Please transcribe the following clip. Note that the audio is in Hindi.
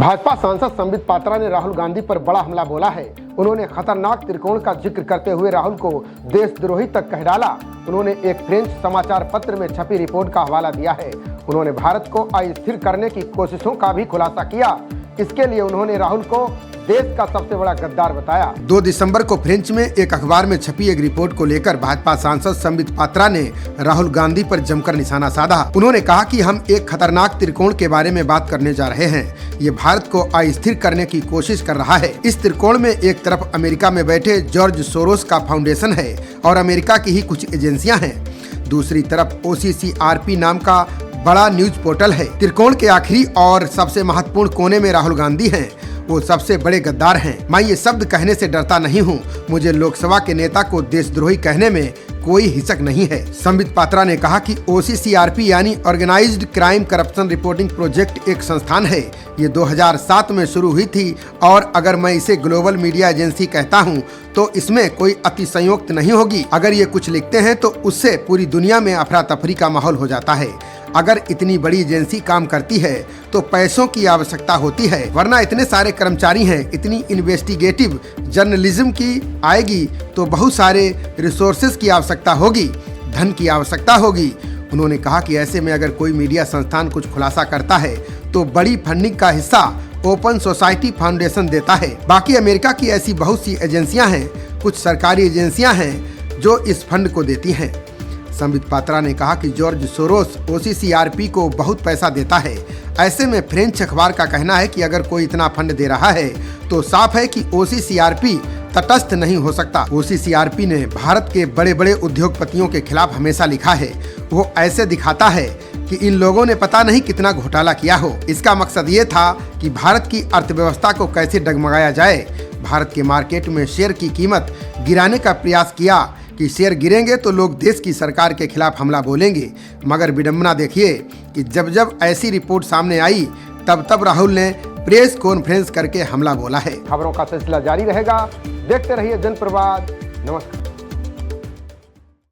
भाजपा सांसद संबित पात्रा ने राहुल गांधी पर बड़ा हमला बोला है। उन्होंने खतरनाक त्रिकोण का जिक्र करते हुए राहुल को देशद्रोही तक कह डाला। उन्होंने एक फ्रेंच समाचार पत्र में छपी रिपोर्ट का हवाला दिया है। उन्होंने भारत को अस्थिर करने की कोशिशों का भी खुलासा किया। इसके लिए उन्होंने राहुल को देश का सबसे बड़ा गद्दार बताया। 2 दिसंबर को फ्रेंच में एक अखबार में छपी एक रिपोर्ट को लेकर भाजपा सांसद संबित पात्रा ने राहुल गांधी पर जमकर निशाना साधा। उन्होंने कहा कि हम एक खतरनाक त्रिकोण के बारे में बात करने जा रहे हैं। ये भारत को अस्थिर करने की कोशिश कर रहा है। इस त्रिकोण में एक तरफ अमेरिका में बैठे जॉर्ज सोरोस का फाउंडेशन है और अमेरिका की ही कुछ एजेंसियां हैं। दूसरी तरफ OCCRP नाम का बड़ा न्यूज पोर्टल है। त्रिकोण के आखिरी और सबसे महत्वपूर्ण कोने में राहुल गांधी हैं। वो सबसे बड़े गद्दार हैं। मैं ये शब्द कहने से डरता नहीं हूँ। मुझे लोकसभा के नेता को देशद्रोही कहने में कोई हिचक नहीं है। संबित पात्रा ने कहा कि OCCRP यानी organised crime corruption reporting project एक संस्थान है। ये 2007 में शुरू हुई थी और अगर मैं इसे ग्लोबल मीडिया एजेंसी कहता हूँ तो इसमें कोई अतिशयोक्त नहीं होगी। अगर ये कुछ लिखते हैं तो उससे पूरी दुनिया में अफरा तफरी का माहौल हो जाता है। अगर इतनी बड़ी एजेंसी काम करती है तो पैसों की आवश्यकता होती है, वरना इतने सारे कर्मचारी हैं। इतनी इन्वेस्टिगेटिव जर्नलिज्म की आएगी तो बहुत सारे रिसोर्सेज की आवश्यकता होगी, धन की आवश्यकता होगी। उन्होंने कहा कि ऐसे में अगर कोई मीडिया संस्थान कुछ खुलासा करता है तो बड़ी फंडिंग का हिस्सा ओपन सोसाइटी फाउंडेशन देता है। बाकी अमेरिका की ऐसी बहुत सी एजेंसियां हैं, कुछ सरकारी एजेंसियां हैं जो इस फंड को देती हैं। संबित पात्रा ने कहा कि जॉर्ज सोरोस OCCRP को बहुत पैसा देता है। ऐसे में फ्रेंच अखबार का कहना है कि अगर कोई इतना फंड दे रहा है तो साफ है कि OCCRP तटस्थ नहीं हो सकता। OCCRP ने भारत के बड़े बड़े उद्योगपतियों के खिलाफ हमेशा लिखा है। वो ऐसे दिखाता है कि इन लोगों ने पता नहीं कितना घोटाला किया हो। इसका मकसद ये था कि भारत की अर्थव्यवस्था को कैसे डगमगाया जाए। भारत के मार्केट में शेयर की कीमत गिराने का प्रयास किया कि शेयर गिरेंगे तो लोग देश की सरकार के खिलाफ हमला बोलेंगे। मगर विडंबना देखिए कि जब जब ऐसी रिपोर्ट सामने आई तब तब राहुल ने प्रेस कॉन्फ्रेंस करके हमला बोला है। खबरों का सिलसिला जारी रहेगा। देखते रहिए जनप्रवाद। नमस्कार।